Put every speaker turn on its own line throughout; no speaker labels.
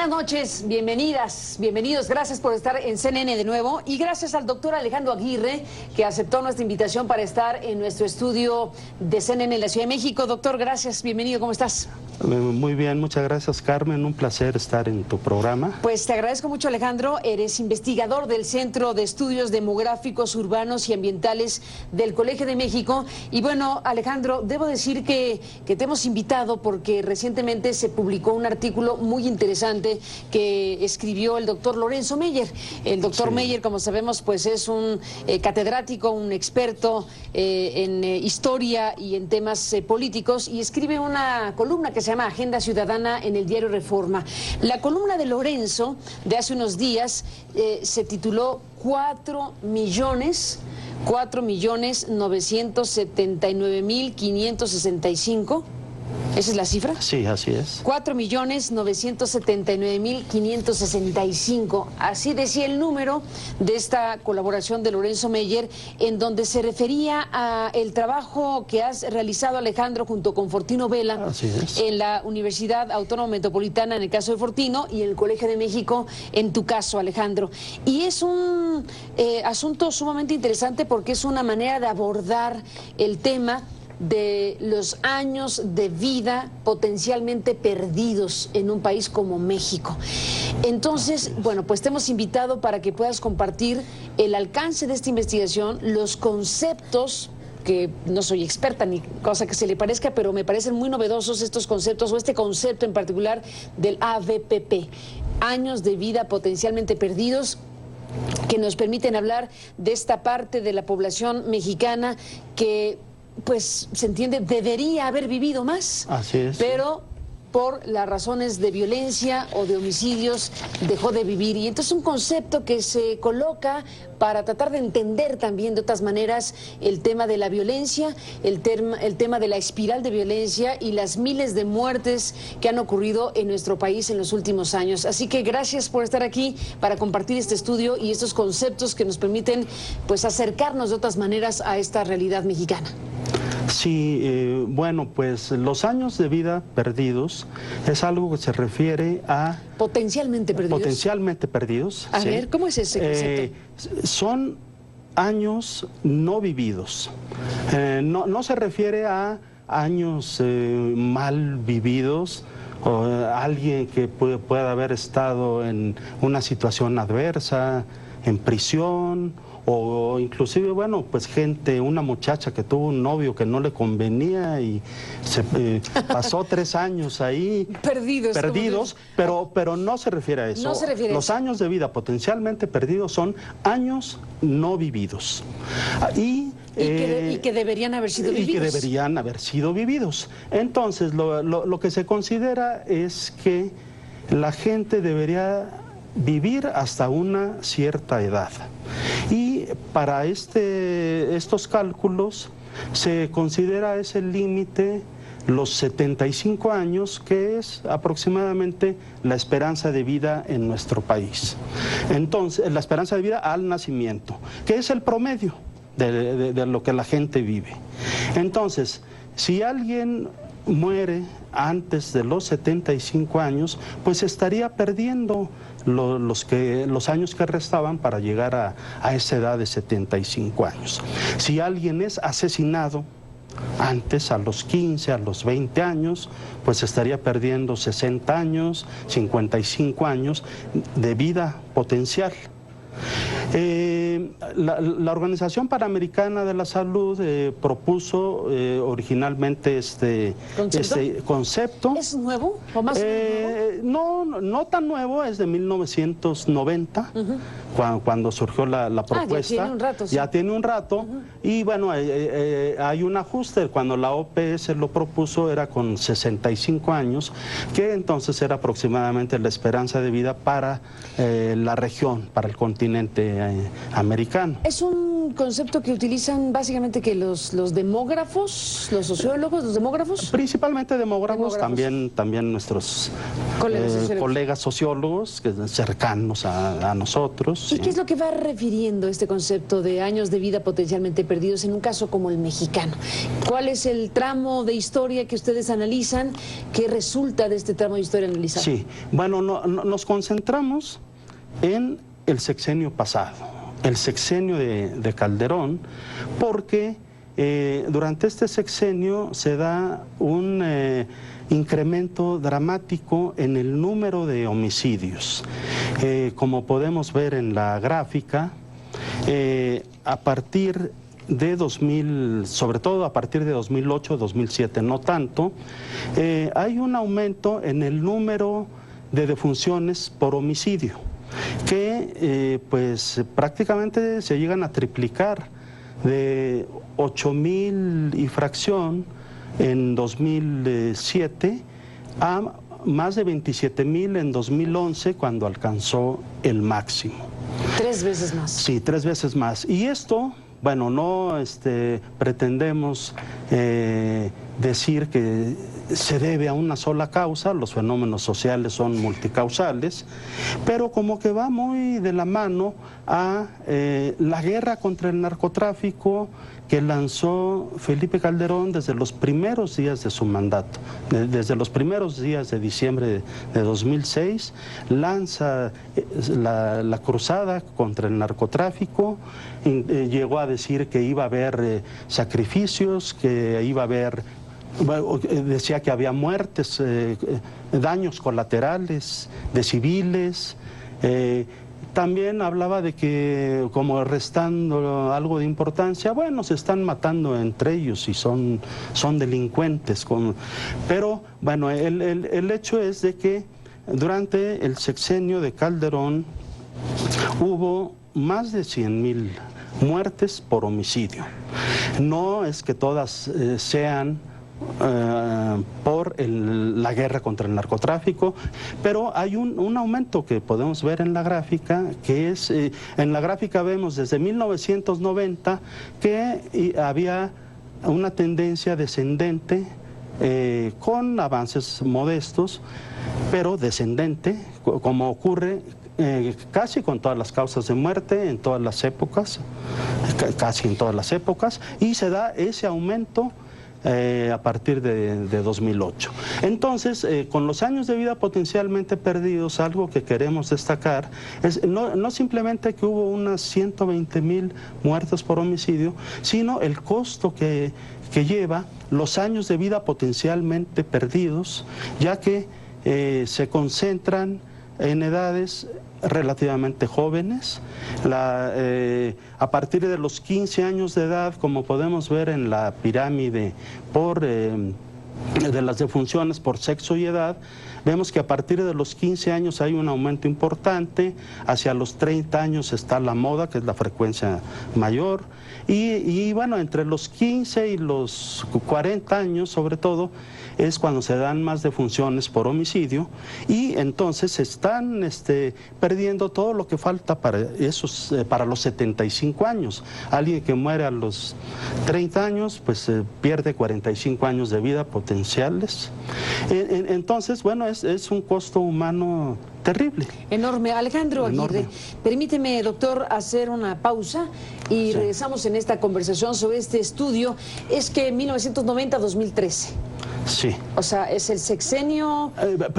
Buenas noches, bienvenidas, bienvenidos, gracias por estar en CNN de nuevo y gracias al doctor Alejandro Aguirre que aceptó nuestra invitación para estar en nuestro estudio de CNN en la Ciudad de México. Doctor, gracias, bienvenido, ¿cómo estás?
Muy bien, muchas gracias, Carmen, un placer estar en tu programa.
Pues te agradezco mucho, Alejandro, eres investigador del Centro de Estudios Demográficos, Urbanos y Ambientales del Colegio de México y bueno, Alejandro, debo decir que te hemos invitado porque recientemente se publicó un artículo muy interesante que escribió el doctor Lorenzo Meyer. El doctor Meyer, como sabemos, pues es un catedrático, un experto en historia y en temas políticos y escribe una columna que se llama Agenda Ciudadana en el diario Reforma. La columna de Lorenzo de hace unos días se tituló 4.979.565. ¿Esa es la cifra?
Sí, así es.
4.979.565. Así decía el número de esta colaboración de Lorenzo Meyer, en donde se refería a el trabajo que has realizado, Alejandro, junto con Fortino Vela en la Universidad Autónoma Metropolitana, en el caso de Fortino, y en el Colegio de México, en tu caso, Alejandro. Y es un asunto sumamente interesante porque es una manera de abordar el tema de los años de vida potencialmente perdidos en un país como México. Entonces, bueno, pues te hemos invitado para que puedas compartir el alcance de esta investigación, los conceptos, que no soy experta ni cosa que se le parezca, pero me parecen muy novedosos estos conceptos, o este concepto en particular del AVPP, años de vida potencialmente perdidos, que nos permiten hablar de esta parte de la población mexicana que, pues, se entiende, debería haber vivido más.
Así es.
Pero por las razones de violencia o de homicidios dejó de vivir. Y entonces un concepto que se coloca para tratar de entender también de otras maneras el tema de la violencia, el tema de la espiral de violencia y las miles de muertes que han ocurrido en nuestro país en los últimos años. Así que gracias por estar aquí para compartir este estudio y estos conceptos que nos permiten, pues, acercarnos de otras maneras a esta realidad mexicana.
Sí, bueno, pues los años de vida perdidos es algo que se refiere a...
Potencialmente perdidos.
Potencialmente perdidos.
A ver, ¿cómo es ese concepto?
Son años no vividos. No se refiere a años mal vividos, o alguien que pueda haber estado en una situación adversa, en prisión, o inclusive, bueno, pues una muchacha que tuvo un novio que no le convenía y se pasó 3 años ahí perdidos, pero no se refiere a eso.
No se refiere a
Los
eso.
años de vida potencialmente perdidos son años no vividos. Y
que deberían haber sido vividos.
Y que deberían haber sido vividos. Entonces, lo que se considera es que la gente debería vivir hasta una cierta edad. Y para estos cálculos se considera ese límite los 75 años, que es aproximadamente la esperanza de vida en nuestro país. Entonces, la esperanza de vida al nacimiento, que es el promedio de lo que la gente vive. Entonces, si alguien muere antes de los 75 años, pues estaría perdiendo los años que restaban para llegar a esa edad de 75 años. Si alguien es asesinado antes, a los 15, a los 20 años, pues estaría perdiendo 60 años, 55 años de vida potencial. La Organización Panamericana de la Salud propuso originalmente este concepto.
¿Es nuevo o más nuevo?
No tan nuevo, es de 1990, cuando surgió la propuesta.
Ya tiene un rato. Sí.
Ya tiene un rato, y bueno, hay un ajuste. Cuando la OPS lo propuso era con 65 años, que entonces era aproximadamente la esperanza de vida para la región, para el continente americano.
Es un un concepto que utilizan básicamente que los demógrafos, los sociólogos, los demógrafos.
Principalmente demógrafos. También nuestros colegas sociólogos que cercanos a nosotros.
¿Y qué es lo que va refiriendo este concepto de años de vida potencialmente perdidos en un caso como el mexicano? ¿Cuál es el tramo de historia que ustedes analizan? ¿Qué resulta de este tramo de historia analizado?
Sí, bueno, nos concentramos en el sexenio pasado, el sexenio de Calderón, porque durante este sexenio se da un incremento dramático en el número de homicidios. Como podemos ver en la gráfica, a partir de 2000, sobre todo a partir de 2008, 2007, no tanto, hay un aumento en el número de defunciones por homicidio, que pues prácticamente se llegan a triplicar de 8,000 y fracción en 2007 a más de 27,000 en 2011, cuando alcanzó el máximo.
3 veces más.
Sí, 3 veces más. Y esto, bueno, no pretendemos decir que se debe a una sola causa, los fenómenos sociales son multicausales, pero como que va muy de la mano a la guerra contra el narcotráfico que lanzó Felipe Calderón desde los primeros días de su mandato. Desde los primeros días de diciembre de 2006, lanza la cruzada contra el narcotráfico, llegó a decir que iba a haber sacrificios, que iba a haber, decía que había muertes, daños colaterales de civiles. También hablaba de que, como restando algo de importancia, bueno, se están matando entre ellos y son delincuentes. Pero, bueno, el hecho es de que durante el sexenio de Calderón hubo más de 100,000 muertes por homicidio. No es que todas sean por la guerra contra el narcotráfico, pero hay un aumento que podemos ver en la gráfica, que es, en la gráfica vemos desde 1990 que había una tendencia descendente, con avances modestos, pero descendente, como ocurre casi con todas las causas de muerte en todas las épocas, casi en todas las épocas, y se da ese aumento a partir de 2008. Entonces, con los años de vida potencialmente perdidos, algo que queremos destacar es no simplemente que hubo unas 120,000 muertes por homicidio, sino el costo que lleva los años de vida potencialmente perdidos, ya que se concentran en edades relativamente jóvenes. A partir de los 15 años de edad, como podemos ver en la pirámide de las defunciones por sexo y edad, vemos que a partir de los 15 años hay un aumento importante, hacia los 30 años está la moda, que es la frecuencia mayor, y bueno, entre los 15 y los 40 años, sobre todo, es cuando se dan más defunciones por homicidio, y entonces se están perdiendo todo lo que falta para los 75 años. Alguien que muere a los 30 años, pues pierde 45 años de vida potenciales. Entonces, bueno, es un costo humano terrible.
Enorme. Alejandro Aguirre, permíteme, doctor, hacer una pausa y regresamos en esta conversación sobre este estudio. Es que 1990-2013.
Sí.
O sea, es el sexenio...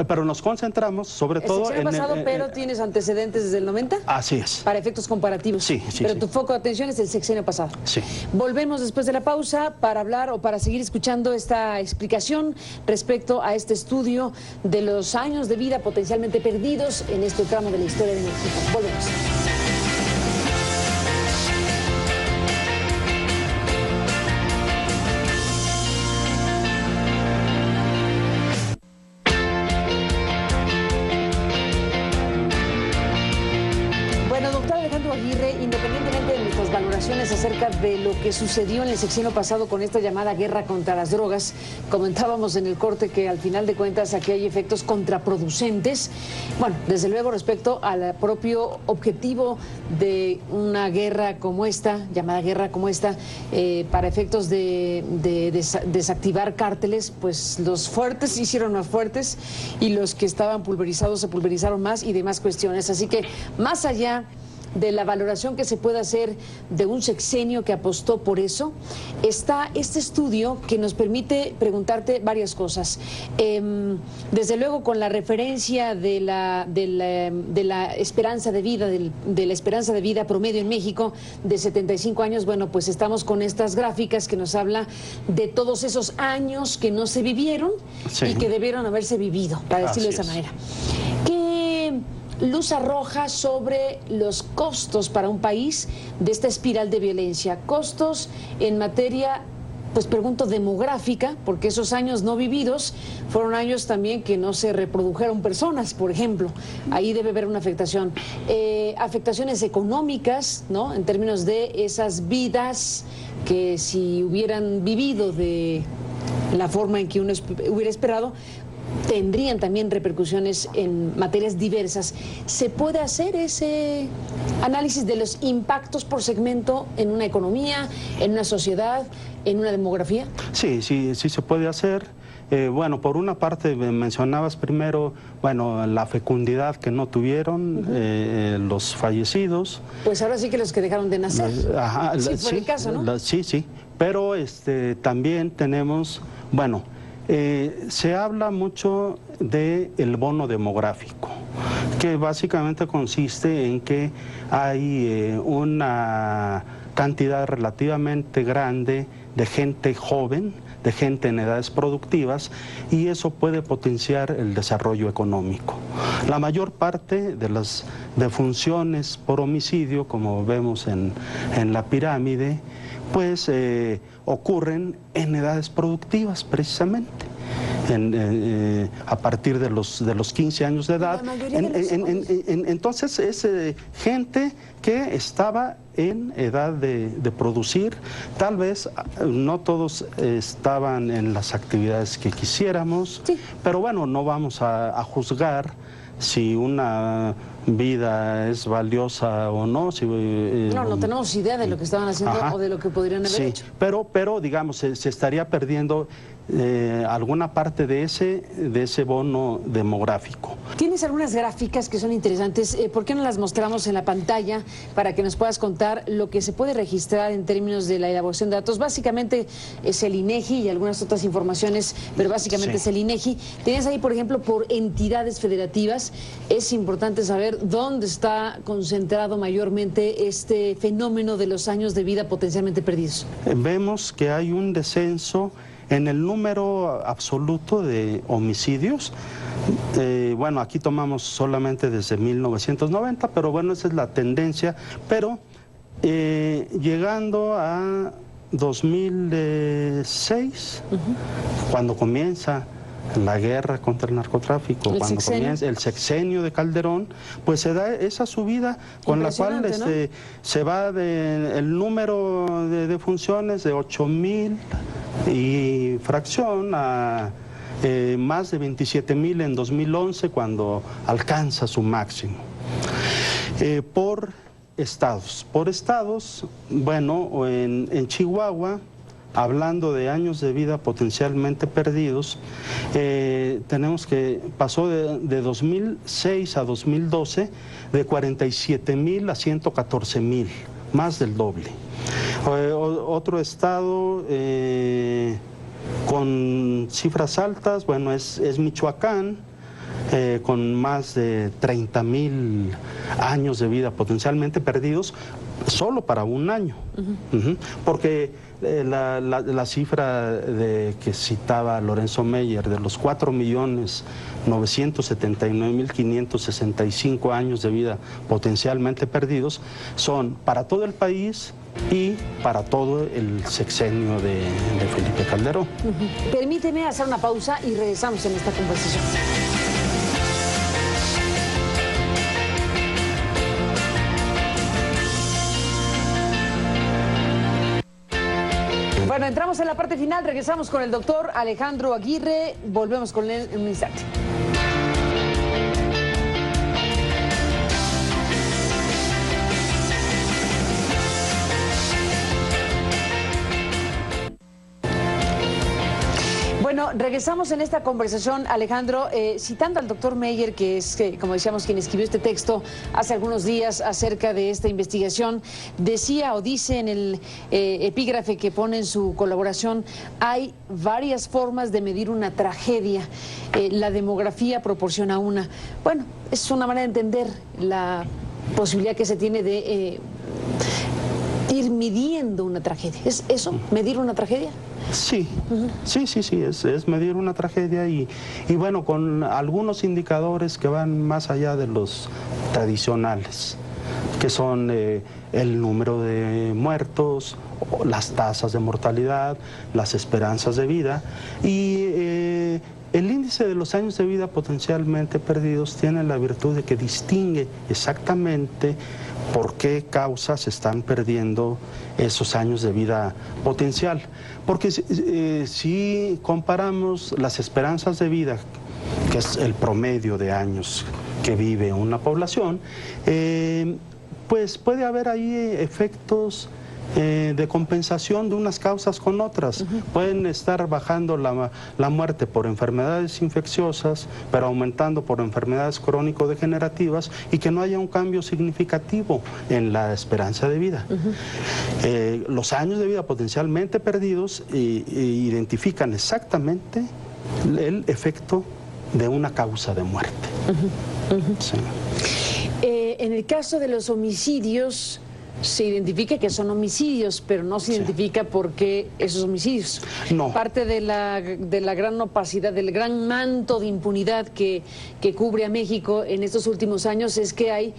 pero nos concentramos sobre todo en...
El sexenio pasado, pero ¿tienes antecedentes desde el 90?
Así es.
Para efectos comparativos.
Sí.
Pero tu foco de atención es el sexenio pasado.
Sí.
Volvemos después de la pausa para hablar o para seguir escuchando esta explicación respecto a este estudio de los años de vida potencialmente perdidos en este tramo de la historia de México. Volvemos. valoraciones acerca de lo que sucedió en el sexenio pasado con esta llamada guerra contra las drogas. Comentábamos en el corte que al final de cuentas aquí hay efectos contraproducentes. Bueno, desde luego respecto al propio objetivo de una guerra como esta, llamada guerra como esta, para efectos de desactivar cárteles, pues los fuertes se hicieron más fuertes y los que estaban pulverizados se pulverizaron más y demás cuestiones. Así que más allá de la valoración que se puede hacer de un sexenio que apostó por eso, está este estudio que nos permite preguntarte varias cosas. Desde luego con la referencia de la esperanza de vida, de la esperanza de vida promedio en México de 75 años, bueno, pues estamos con estas gráficas que nos habla de todos esos años que no se vivieron y que debieron haberse vivido, para decirlo de esa manera. ¿Qué luz arroja sobre los costos para un país de esta espiral de violencia? Costos en materia, pues pregunto, demográfica, porque esos años no vividos fueron años también que no se reprodujeron personas, por ejemplo. Ahí debe haber una afectación. Afectaciones económicas, ¿no? En términos de esas vidas que si hubieran vivido de la forma en que uno hubiera esperado, tendrían también repercusiones en materias diversas. ¿Se puede hacer ese análisis de los impactos por segmento en una economía, en una sociedad, en una demografía?
Sí se puede hacer. Bueno, por una parte mencionabas primero, bueno, la fecundidad que no tuvieron los fallecidos.
Pues ahora sí que los que dejaron de nacer.
Ajá,
sí, fue el caso, ¿no?
Sí, pero también tenemos, bueno, se habla mucho del bono demográfico, que básicamente consiste en que hay una cantidad relativamente grande de gente joven, de gente en edades productivas, y eso puede potenciar el desarrollo económico. La mayor parte de las defunciones por homicidio, como vemos en la pirámide, pues ocurren en edades productivas precisamente. A partir de los 15 años de edad. Entonces es gente que estaba en edad de producir. Tal vez no todos estaban en las actividades que quisiéramos, sí, pero bueno, no vamos a juzgar si una vida es valiosa o no.
No tenemos idea de lo que estaban haciendo o de lo que podrían haber hecho.
Pero digamos, se estaría perdiendo alguna parte de ese bono demográfico.
Tienes algunas gráficas que son interesantes. ¿Por qué no las mostramos en la pantalla para que nos puedas contar lo que se puede registrar en términos de la elaboración de datos? Básicamente es el INEGI y algunas otras informaciones, pero básicamente es el INEGI. Tienes ahí, por ejemplo, por entidades federativas. Es importante saber dónde está concentrado mayormente este fenómeno de los años de vida potencialmente perdidos.
Vemos que hay un descenso en el número absoluto de homicidios. Bueno, aquí tomamos solamente desde 1990, pero bueno, esa es la tendencia. Pero llegando a 2006, cuando comienza la guerra contra el narcotráfico, cuando comienza el sexenio de Calderón, pues se da esa subida con la cual ¿no? Se va el número de defunciones de 8,000 y fracción a más de 27,000 en 2011, cuando alcanza su máximo. Por estados, bueno, en Chihuahua, hablando de años de vida potencialmente perdidos, tenemos que pasó de 2006 a 2012 de 47,000 a 114,000, más del doble. Otro estado con cifras altas, bueno, es Michoacán, con más de 30,000 años de vida potencialmente perdidos solo para un año. Porque la cifra que citaba Lorenzo Meyer de los 4,979,565 años de vida potencialmente perdidos son para todo el país y para todo el sexenio de Felipe Calderón.
Permíteme hacer una pausa y regresamos en esta conversación. Entramos en la parte final, regresamos con el doctor Alejandro Aguirre, volvemos con él en un instante. Bueno, regresamos en esta conversación, Alejandro, citando al doctor Meyer, que es, como decíamos, quien escribió este texto hace algunos días acerca de esta investigación, decía o dice en el epígrafe que pone en su colaboración, hay varias formas de medir una tragedia, la demografía proporciona una. Bueno, es una manera de entender la posibilidad que se tiene de ir midiendo una tragedia. ¿Es eso, medir una tragedia?
Sí, sí, es medir una tragedia y bueno, con algunos indicadores que van más allá de los tradicionales, que son el número de muertos, las tasas de mortalidad, las esperanzas de vida y el índice de los años de vida potencialmente perdidos tiene la virtud de que distingue exactamente por qué causas están perdiendo esos años de vida potencial. Porque si comparamos las esperanzas de vida, que es el promedio de años que vive una población, pues puede haber ahí efectos de compensación de unas causas con otras. Pueden estar bajando la muerte por enfermedades infecciosas, pero aumentando por enfermedades crónico-degenerativas y que no haya un cambio significativo en la esperanza de vida. Los años de vida potencialmente perdidos identifican exactamente el efecto de una causa de muerte. Sí.
En el caso de los homicidios, se identifica que son homicidios, pero no se identifica por qué esos homicidios.
No.
Parte de la gran opacidad, del gran manto de impunidad que cubre a México en estos últimos años es que hay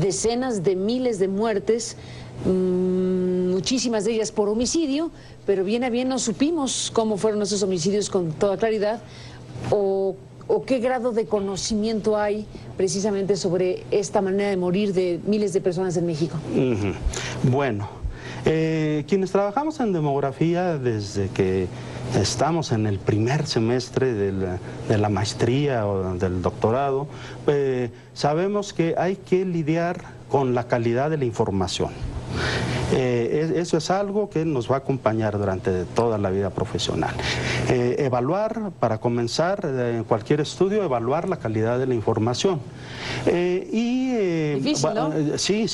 decenas de miles de muertes, muchísimas de ellas por homicidio, pero bien a bien no supimos cómo fueron esos homicidios con toda claridad o qué grado de conocimiento hay precisamente sobre esta manera de morir de miles de personas en México.
Bueno, quienes trabajamos en demografía desde que estamos en el primer semestre de la maestría o del doctorado, sabemos que hay que lidiar con la calidad de la información. Eso es algo que nos va a acompañar durante toda la vida profesional. Evaluar, para comenzar, en cualquier estudio, evaluar la calidad de la información.
Difícil, ¿no?
Sí.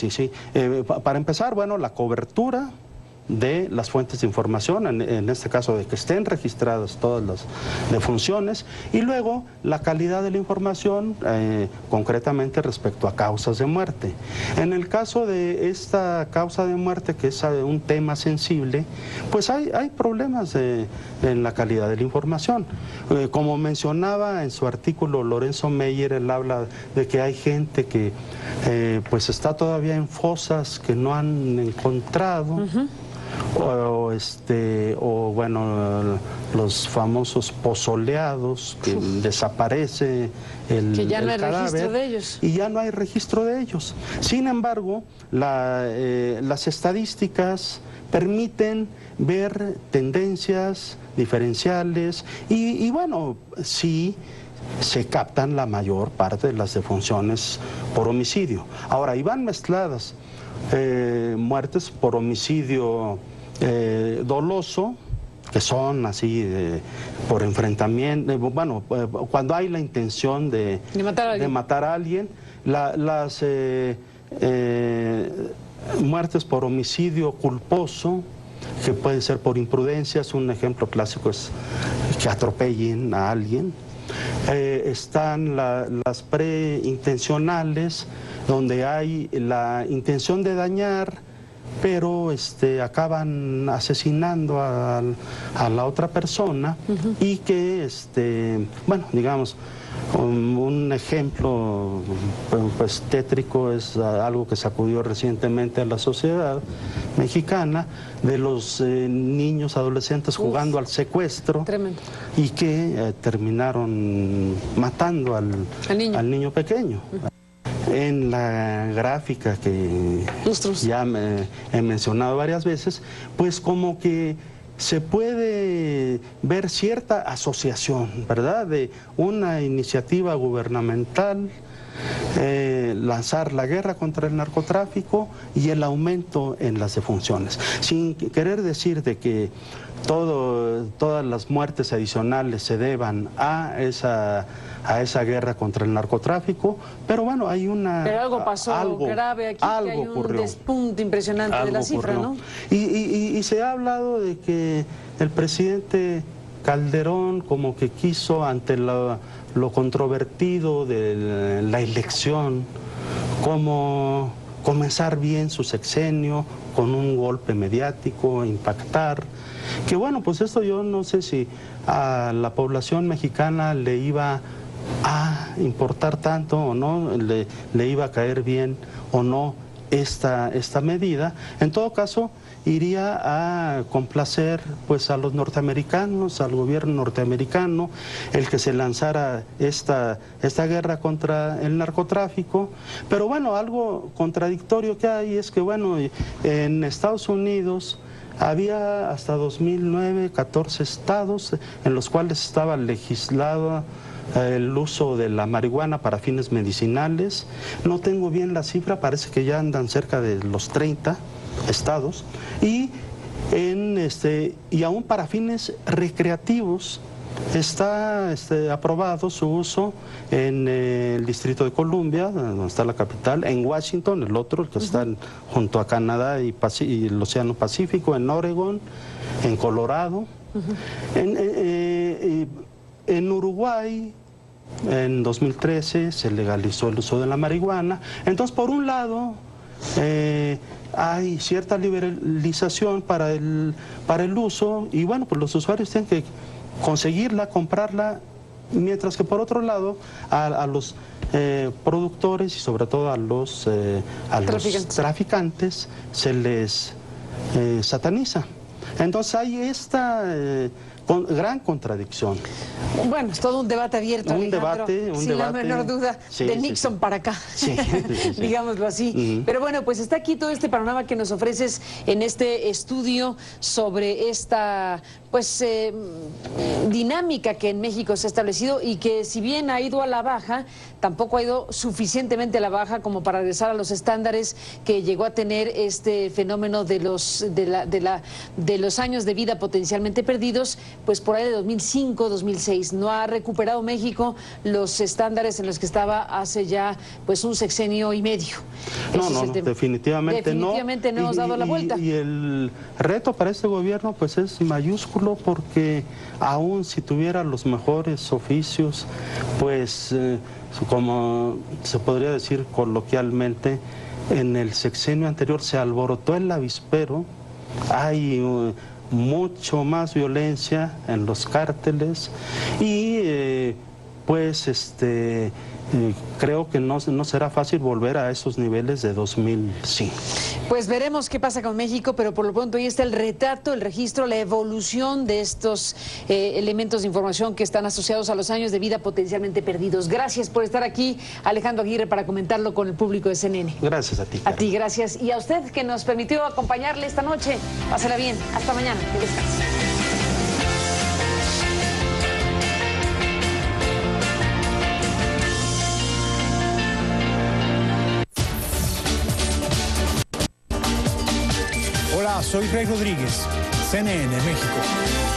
Para empezar, bueno, la cobertura de las fuentes de información, en este caso de que estén registradas todas las defunciones, y luego la calidad de la información concretamente respecto a causas de muerte. En el caso de esta causa de muerte, que es un tema sensible, pues hay problemas en la calidad de la información. Como mencionaba en su artículo Lorenzo Meyer, él habla de que hay gente que pues está todavía en fosas que no han encontrado, o bueno, los famosos pozoleados, que desaparece
que ya no hay
cadáver,
registro de ellos.
Y ya no hay registro de ellos. Sin embargo, las estadísticas permiten ver tendencias diferenciales y bueno, sí se captan la mayor parte de las defunciones por homicidio. Ahora, y van mezcladas muertes por homicidio doloso, que son así por enfrentamiento, bueno, cuando hay la intención de matar a alguien, las muertes por homicidio culposo, que puede ser por imprudencias, un ejemplo clásico es que atropellen a alguien. Están las preintencionales, donde hay la intención de dañar, pero acaban asesinando a la otra persona y que, bueno, digamos, un ejemplo pues tétrico es algo que sacudió recientemente a la sociedad mexicana, de los niños adolescentes jugando al secuestro.
Tremendo.
Y que terminaron matando al niño pequeño. En la gráfica que ya he mencionado varias veces, pues como que se puede ver cierta asociación, ¿verdad?, de una iniciativa gubernamental, lanzar la guerra contra el narcotráfico y el aumento en las defunciones, sin querer decir de que todas las muertes adicionales se deban a esa guerra contra el narcotráfico, pero bueno, hay una...
Pero algo pasó grave aquí,
algo
que hay un
ocurrió,
despunte impresionante de la cifra,
ocurrió,
¿no?
Y se ha hablado de que el presidente Calderón como que quiso, ante lo controvertido de la elección, como comenzar bien su sexenio con un golpe mediático, impactar, que bueno, pues esto yo no sé si a la población mexicana le iba a importar tanto o no, le iba a caer bien o no esta medida. En todo caso, iría a complacer pues a los norteamericanos, al gobierno norteamericano, el que se lanzara esta guerra contra el narcotráfico. Pero bueno, algo contradictorio que hay es que bueno, en Estados Unidos había hasta 2009 14 estados en los cuales estaba legislado el uso de la marihuana para fines medicinales. No tengo bien la cifra, parece que ya andan cerca de los 30 estados, y aún para fines recreativos está aprobado su uso en el Distrito de Columbia, donde está la capital, en Washington, el otro, el que está junto a Canadá y el Océano Pacífico, en Oregon, en Colorado, en Uruguay. En 2013 se legalizó el uso de la marihuana. Entonces, por un lado, hay cierta liberalización para el uso, y bueno, pues los usuarios tienen que conseguirla, comprarla, mientras que por otro lado a los productores y sobre todo a los traficantes se les sataniza. Entonces hay esta gran contradicción.
Bueno, es todo un debate abierto, Alejandro, sin la menor duda,
sí,
de Nixon para acá, digámoslo así. Pero bueno, pues está aquí todo este panorama que nos ofreces en este estudio sobre esta pues dinámica que en México se ha establecido y que si bien ha ido a la baja, tampoco ha ido suficientemente a la baja como para regresar a los estándares que llegó a tener este fenómeno de los años de vida potencialmente perdidos, pues por ahí de 2005, 2006. No ha recuperado México los estándares en los que estaba hace ya pues un sexenio y medio.
No, definitivamente no.
Definitivamente no hemos dado la vuelta.
Y el reto para este gobierno pues es mayúsculo, porque aún si tuviera los mejores oficios, pues como se podría decir coloquialmente, en el sexenio anterior se alborotó el avispero, hay mucho más violencia en los cárteles y creo que no será fácil volver a esos niveles de 2005.
Pues veremos qué pasa con México, pero por lo pronto ahí está el retrato, el registro, la evolución de estos elementos de información que están asociados a los años de vida potencialmente perdidos. Gracias por estar aquí, Alejandro Aguirre, para comentarlo con el público de CNN.
Gracias a ti, Karen.
A ti, gracias. Y a usted que nos permitió acompañarle esta noche. Pásela bien. Hasta mañana. Que descanse.
Hola, soy Rey Rodríguez, CNN México.